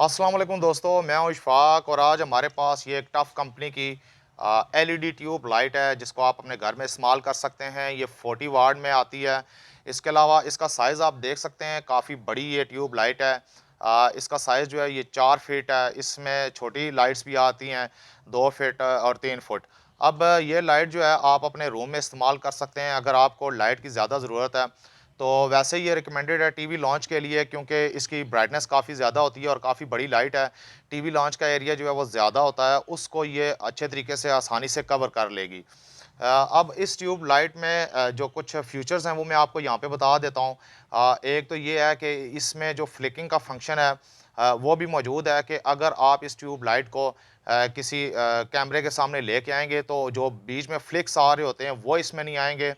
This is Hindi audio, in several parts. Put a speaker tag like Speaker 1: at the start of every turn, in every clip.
Speaker 1: अस्सलाम वालेकुम दोस्तों, मैं हूं इशफाक और आज हमारे पास ये एक टफ़ कंपनी की एलईडी ट्यूब लाइट है जिसको आप अपने घर में इस्तेमाल कर सकते हैं। ये 40 वाट में आती है। इसके अलावा इसका साइज़ आप देख सकते हैं, काफ़ी बड़ी ये ट्यूब लाइट है। इसका साइज़ जो है ये 4 फीट है। इसमें छोटी लाइट्स भी आती हैं, 2 फीट और 3 फुट। अब ये लाइट जो है आप अपने रूम में इस्तेमाल कर सकते हैं अगर आपको लाइट की ज़्यादा ज़रूरत है। तो वैसे ये रिकमेंडेड है टीवी लॉन्च के लिए, क्योंकि इसकी ब्राइटनेस काफ़ी ज़्यादा होती है और काफ़ी बड़ी लाइट है। टीवी लॉन्च का एरिया जो है वो ज़्यादा होता है, उसको ये अच्छे तरीके से आसानी से कवर कर लेगी। अब इस ट्यूब लाइट में जो कुछ फीचर्स हैं वो मैं आपको यहाँ पे बता देता हूँ। एक तो ये है कि इसमें जो फ्लिकिंग का फंक्शन है वो भी मौजूद है कि अगर आप इस ट्यूब लाइट को किसी कैमरे के सामने लेके आएँगे तो जो बीच में फ्लिक्स आ रहे होते हैं वो इसमें नहीं आएँगे।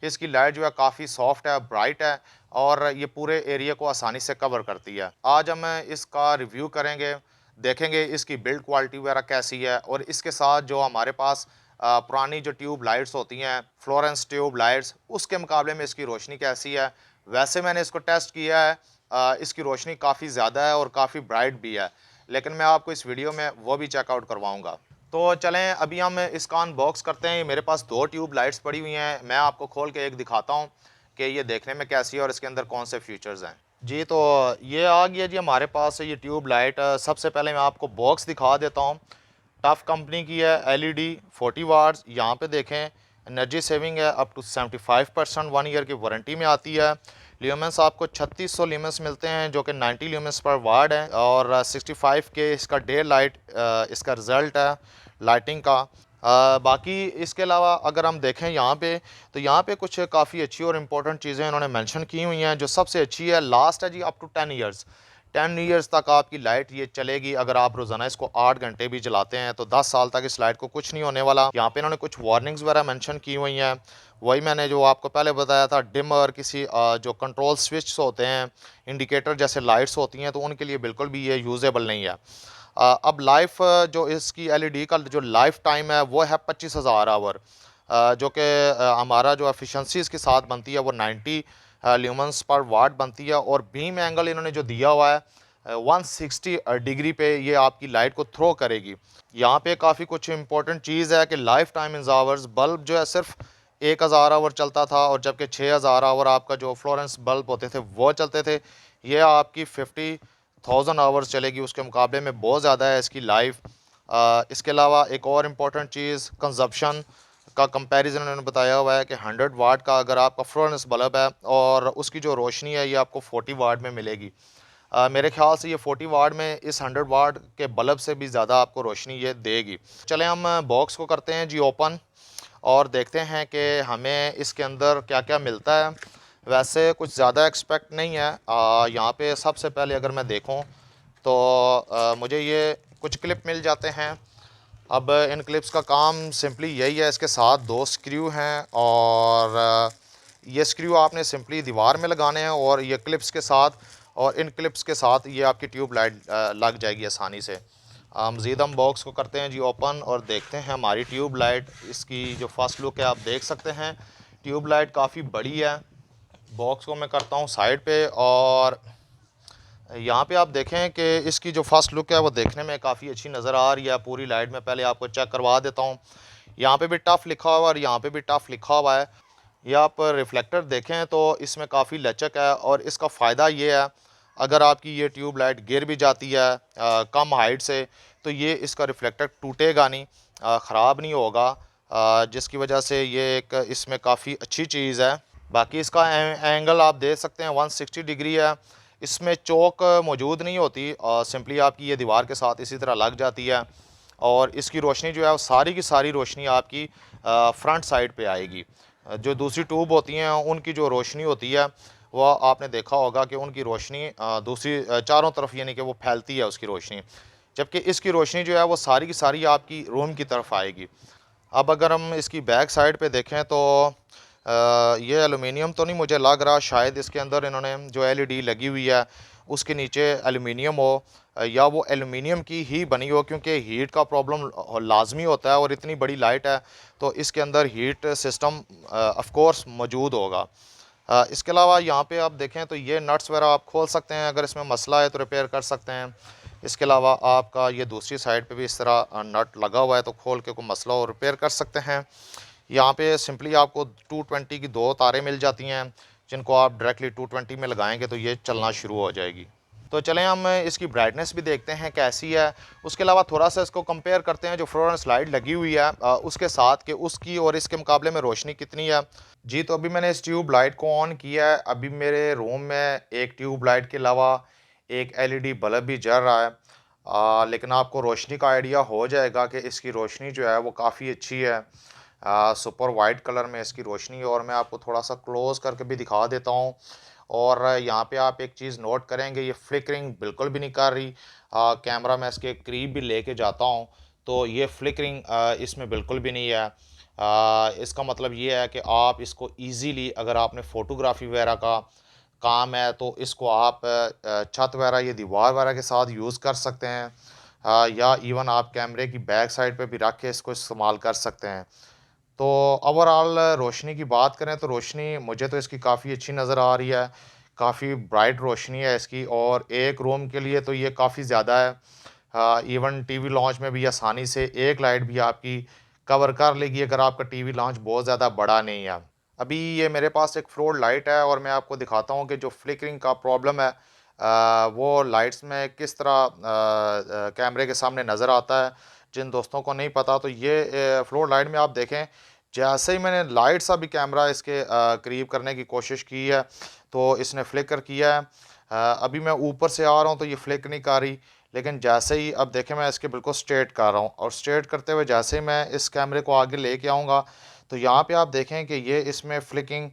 Speaker 1: इसकी लाइट जो है काफ़ी सॉफ्ट है, ब्राइट है और ये पूरे एरिया को आसानी से कवर करती है। आज हम इसका रिव्यू करेंगे, देखेंगे इसकी बिल्ड क्वालिटी वगैरह कैसी है और इसके साथ जो हमारे पास पुरानी जो ट्यूब लाइट्स होती हैं, फ्लोरेंस ट्यूब लाइट्स, उसके मुकाबले में इसकी रोशनी कैसी है। वैसे मैंने इसको टेस्ट किया है, इसकी रोशनी काफ़ी ज़्यादा है और काफ़ी ब्राइट भी है, लेकिन मैं आपको इस वीडियो में वो भी चेकआउट करवाऊँगा। तो चलें अभी हम इसका अनबॉक्स करते हैं। मेरे पास 2 ट्यूब लाइट्स पड़ी हुई हैं। मैं आपको खोल के एक दिखाता हूँ कि ये देखने में कैसी है और इसके अंदर कौन से फीचर्स हैं। जी, तो ये आ गया जी हमारे पास ये ट्यूब लाइट। सबसे पहले मैं आपको बॉक्स दिखा देता हूँ। टफ कंपनी की है, एलईडी 40 वाट्स। यहाँ पे देखें एनर्जी सेविंग है अप टू 75%, 1 ईयर की वारंटी में आती है। ल्यूमेंस आपको 3600 ल्यूमेंस मिलते हैं जो कि 90 ल्यूमेंस पर वाट है और 65 के इसका डे लाइट इसका रिज़ल्ट है लाइटिंग का। बाकी इसके अलावा अगर हम देखें यहाँ पे, तो यहाँ पे कुछ काफ़ी अच्छी और इम्पोर्टेंट चीज़ें इन्होंने मेंशन की हुई हैं। जो सबसे अच्छी है, लास्ट है जी अप टू 10 ईयर्स। 10 ईयर्स तक आपकी लाइट ये चलेगी। अगर आप रोज़ाना इसको 8 घंटे भी चलाते हैं तो 10 साल तक इस लाइट को कुछ नहीं होने वाला। यहाँ पे इन्होंने कुछ वार्निंग्स वगैरह मेंशन की हुई हैं। वही मैंने जो आपको पहले बताया था, डिमर किसी जो कंट्रोल स्विच होते हैं, इंडिकेटर जैसे लाइट्स होती हैं, तो उनके लिए बिल्कुल भी ये यूज़ेबल नहीं है। अब लाइफ जो इसकी एलईडी का जो लाइफ टाइम है वो है 25,000 आवर, जो कि हमारा जो एफिशिएंसी इसके साथ बनती है वो 90 ल्यूमेंस पर वाट बनती है। और बीम एंगल इन्होंने जो दिया हुआ है 160 डिग्री पे ये आपकी लाइट को थ्रो करेगी। यहाँ पे काफ़ी कुछ इंपॉर्टेंट चीज़ है कि life time in hours, bulb जो है सिर्फ 1000 आवर चलता था और जबकि 6000 आवर आपका जो फ्लोरेंस बल्ब होते थे वो चलते थे। ये आपकी 50,000 आवर्स चलेगी, उसके मुकाबले में बहुत ज़्यादा है इसकी लाइफ। इसके अलावा एक और इम्पॉर्टेंट चीज़, कंजप्शन का कंपैरिजन उन्होंने बताया हुआ है कि 100 वाट का अगर आपका फ्लोरेंस बल्ब है और उसकी जो रोशनी है ये आपको 40 वाट में मिलेगी। मेरे ख्याल से ये 40 वाट में इस 100 वाट के बल्ब से भी ज़्यादा आपको रोशनी ये देगी। चलें हम बॉक्स को करते हैं जी ओपन और देखते हैं कि हमें इसके अंदर क्या-क्या मिलता है। वैसे कुछ ज़्यादा एक्सपेक्ट नहीं है। यहाँ पे सबसे पहले अगर मैं देखूँ तो मुझे ये कुछ क्लिप मिल जाते हैं। अब इन क्लिप्स का काम सिंपली यही है, इसके साथ 2 स्क्रू हैं और ये स्क्रू आपने सिंपली दीवार में लगाने हैं और ये क्लिप्स के साथ, और इन क्लिप्स के साथ ये आपकी ट्यूब लाइट लग जाएगी आसानी से। मज़ीद हम बॉक्स को करते हैं जी ओपन और देखते हैं हमारी ट्यूब लाइट। इसकी जो फर्स्ट लुक है आप देख सकते हैं, ट्यूब लाइट काफ़ी बड़ी है। बॉक्स को मैं करता हूँ साइड पे और यहाँ पे आप देखें कि इसकी जो फर्स्ट लुक है वो देखने में काफ़ी अच्छी नज़र आ रही है। पूरी लाइट में पहले आपको चेक करवा देता हूँ। यहाँ पे भी टफ़ लिखा हुआ है और यहाँ पे भी टफ़ लिखा हुआ है। ये आप रिफ्लेक्टर देखें तो इसमें काफ़ी लचक है और इसका फ़ायदा ये है, अगर आपकी ये ट्यूब लाइट गिर भी जाती है कम हाइट से, तो ये इसका रिफ्लेक्टर टूटेगा नहीं, ख़राब नहीं होगा, जिसकी वजह से ये एक इसमें काफ़ी अच्छी चीज़ है। बाकी इसका एंगल आप देख सकते हैं 160 डिग्री है। इसमें चौक मौजूद नहीं होती, सिंपली आपकी ये दीवार के साथ इसी तरह लग जाती है और इसकी रोशनी जो है वो सारी की सारी रोशनी आपकी फ्रंट साइड पे आएगी। जो दूसरी ट्यूब होती हैं उनकी जो रोशनी होती है वो आपने देखा होगा कि उनकी रोशनी दूसरी चारों तरफ यानी कि वो फैलती है उसकी रोशनी, जबकि इसकी रोशनी जो है वो सारी की सारी आपकी रूम की तरफ आएगी। अब अगर हम इसकी बैक साइड पे देखें तो ये एलुमिनियम तो नहीं मुझे लग रहा, शायद इसके अंदर इन्होंने जो एलईडी लगी हुई है उसके नीचे एलुमिनियम हो, या वो एलुमिनियम की ही बनी हो, क्योंकि हीट का प्रॉब्लम लाजमी होता है और इतनी बड़ी लाइट है तो इसके अंदर हीट सिस्टम ऑफ कोर्स मौजूद होगा। इसके अलावा यहाँ पे आप देखें तो ये नट्स वगैरह आप खोल सकते हैं, अगर इसमें मसला है तो रिपेयर कर सकते हैं। इसके अलावा आपका ये दूसरी साइड पे भी इस तरह नट लगा हुआ है, तो खोल के कोई मसला और रिपेयर कर सकते हैं। यहाँ पे सिंपली आपको 220 की 2 तारें मिल जाती हैं, जिनको आप डायरेक्टली 220 में लगाएँगे तो ये चलना शुरू हो जाएगी। तो चलें हम इसकी ब्राइटनेस भी देखते हैं कैसी है। उसके अलावा थोड़ा-सा इसको कंपेयर करते हैं जो फ्लोरेंस लाइट लगी हुई है उसके साथ, कि उसकी और इसके मुकाबले में रोशनी कितनी है। जी, तो अभी मैंने इस ट्यूब लाइट को ऑन किया है। अभी मेरे रूम में एक ट्यूब लाइट के अलावा एक एलईडी बल्ब भी जल रहा है। लेकिन आपको रोशनी का आइडिया हो जाएगा कि इसकी रोशनी जो है वो काफ़ी अच्छी है। सुपर वाइट कलर में इसकी रोशनी, और मैं आपको थोड़ा-सा क्लोज़ करके भी दिखा देता हूँ। और यहाँ पे आप एक चीज़ नोट करेंगे, ये फ्लिकरिंग बिल्कुल भी नहीं कर रही। कैमरा मैं इसके करीब भी लेके जाता हूँ, तो ये फ्लिकरिंग इसमें बिल्कुल भी नहीं है। इसका मतलब ये है कि आप इसको ईज़िली, अगर आपने फ़ोटोग्राफ़ी वगैरह का काम है, तो इसको आप छत वगैरह या दीवार वगैरह के साथ यूज़ कर सकते हैं। या इवन आप कैमरे की बैक साइड पे भी रख के इसको इस्तेमाल कर सकते हैं। तो ओवरऑल रोशनी की बात करें तो रोशनी मुझे तो इसकी काफ़ी अच्छी नज़र आ रही है। काफ़ी ब्राइट रोशनी है इसकी, और एक रूम के लिए तो ये काफ़ी ज़्यादा है। इवन टीवी लॉन्च में भी आसानी से एक लाइट भी आपकी कवर कर लेगी, अगर आपका टीवी लॉन्च बहुत ज़्यादा बड़ा नहीं है। अभी ये मेरे पास एक फ्लोर लाइट है, और मैं आपको दिखाता हूँ कि जो फ्लिकरिंग का प्रॉब्लम है वो लाइट्स में किस तरह कैमरे के सामने नज़र आता है। जिन दोस्तों को नहीं पता, तो ये फ्लोर लाइट में आप देखें, जैसे ही मैंने लाइट सा भी कैमरा इसके करीब करने की कोशिश की है, तो इसने फ्लिकर किया है। अभी मैं ऊपर से आ रहा हूँ तो ये फ्लिक नहीं कर रही, लेकिन जैसे ही अब देखें मैं इसके बिल्कुल स्ट्रेट कर रहा हूँ, और स्ट्रेट करते हुए जैसे ही मैं इस कैमरे को आगे लेके आऊँगा, तो यहाँ पे आप देखें कि ये इसमें फ्लिकिंग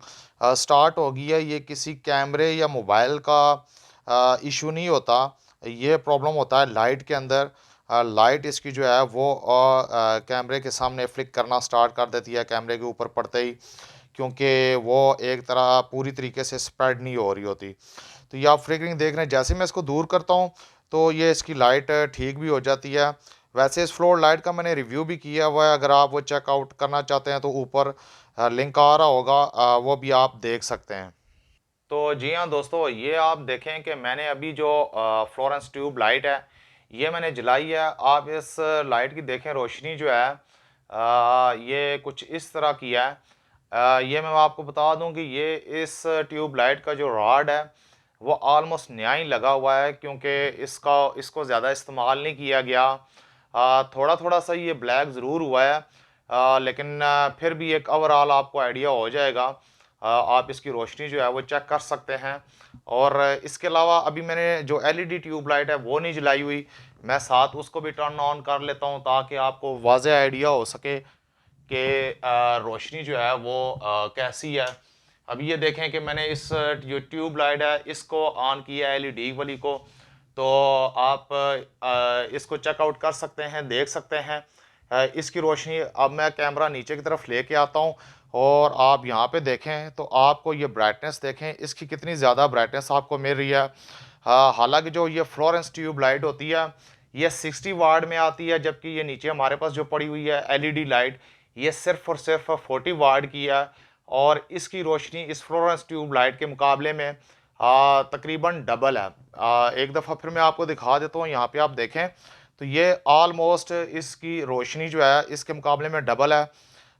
Speaker 1: स्टार्ट हो गई है। ये किसी कैमरे या मोबाइल का इशू नहीं होता, ये प्रॉब्लम होता है लाइट के अंदर। लाइट इसकी जो है वो कैमरे के सामने फ्लिक करना स्टार्ट कर देती है कैमरे के ऊपर पड़ते ही, क्योंकि वो एक तरह पूरी तरीके से स्प्रेड नहीं हो रही होती। तो ये आप फ्लिकरिंग देख रहे हैं, जैसे ही मैं इसको दूर करता हूँ तो ये इसकी लाइट ठीक भी हो जाती है। वैसे इस फ्लोर लाइट का मैंने रिव्यू भी किया हुआ है, अगर आप वो चेकआउट करना चाहते हैं तो ऊपर लिंक आ रहा होगा, वो भी आप देख सकते हैं। तो जी हाँ दोस्तों, ये आप देखें कि मैंने अभी जो फ्लोरेंस ट्यूब लाइट है, ये मैंने जलाई है। आप इस लाइट की देखें रोशनी जो है, ये कुछ इस तरह की है। ये मैं आपको बता दूं कि ये इस ट्यूब लाइट का जो रॉड है, वो ऑलमोस्ट नया ही लगा हुआ है, क्योंकि इसको ज़्यादा इस्तेमाल नहीं किया गया। थोड़ा थोड़ा सा ये ब्लैक ज़रूर हुआ है, लेकिन फिर भी एक ओवरऑल आपको आइडिया हो जाएगा। आप इसकी रोशनी जो है वो चेक कर सकते हैं। और इसके अलावा अभी मैंने जो एलईडी ट्यूब लाइट है वो नहीं जलाई हुई, मैं साथ उसको भी टर्न ऑन कर लेता हूँ, ताकि आपको वाज़ेह आइडिया हो सके कि रोशनी जो है वो कैसी है। अभी ये देखें कि मैंने इस जो ट्यूब लाइट है इसको ऑन किया है, एलईडी वाली को। तो आप इसको चेकआउट कर सकते हैं, देख सकते हैं। इसकी रोशनी, अब मैं कैमरा नीचे की तरफ लेके आता हूँ, और आप यहाँ पे देखें तो आपको ये ब्राइटनेस देखें, इसकी कितनी ज़्यादा ब्राइटनेस आपको मिल रही है। हालांकि जो ये फ्लोरेंस ट्यूब लाइट होती है, ये 60 वाट में आती है, जबकि ये नीचे हमारे पास जो पड़ी हुई है एलईडी लाइट, ये सिर्फ और सिर्फ 40 वाट की है। और इसकी रोशनी इस फ्लोरेंस ट्यूब लाइट के मुकाबले में तकरीबन डबल है। एक दफ़ा फिर मैं आपको दिखा देता हूँ, यहाँ पे आप देखें तो ये ऑलमोस्ट इसकी रोशनी जो है इसके मुकाबले में डबल है।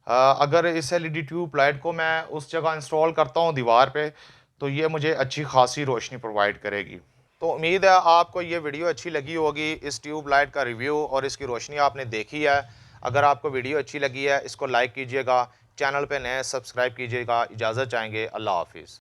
Speaker 1: अगर इस एलईडी ट्यूब लाइट को मैं उस जगह इंस्टॉल करता हूँ दीवार पे, तो ये मुझे अच्छी खासी रोशनी प्रोवाइड करेगी। तो उम्मीद है आपको ये वीडियो अच्छी लगी होगी, इस ट्यूब लाइट का रिव्यू और इसकी रोशनी आपने देखी है। अगर आपको वीडियो अच्छी लगी है, इसको लाइक कीजिएगा, चैनल पे नए सब्सक्राइब कीजिएगा। इजाज़त चाहेंगे, अल्लाह हाफिज़।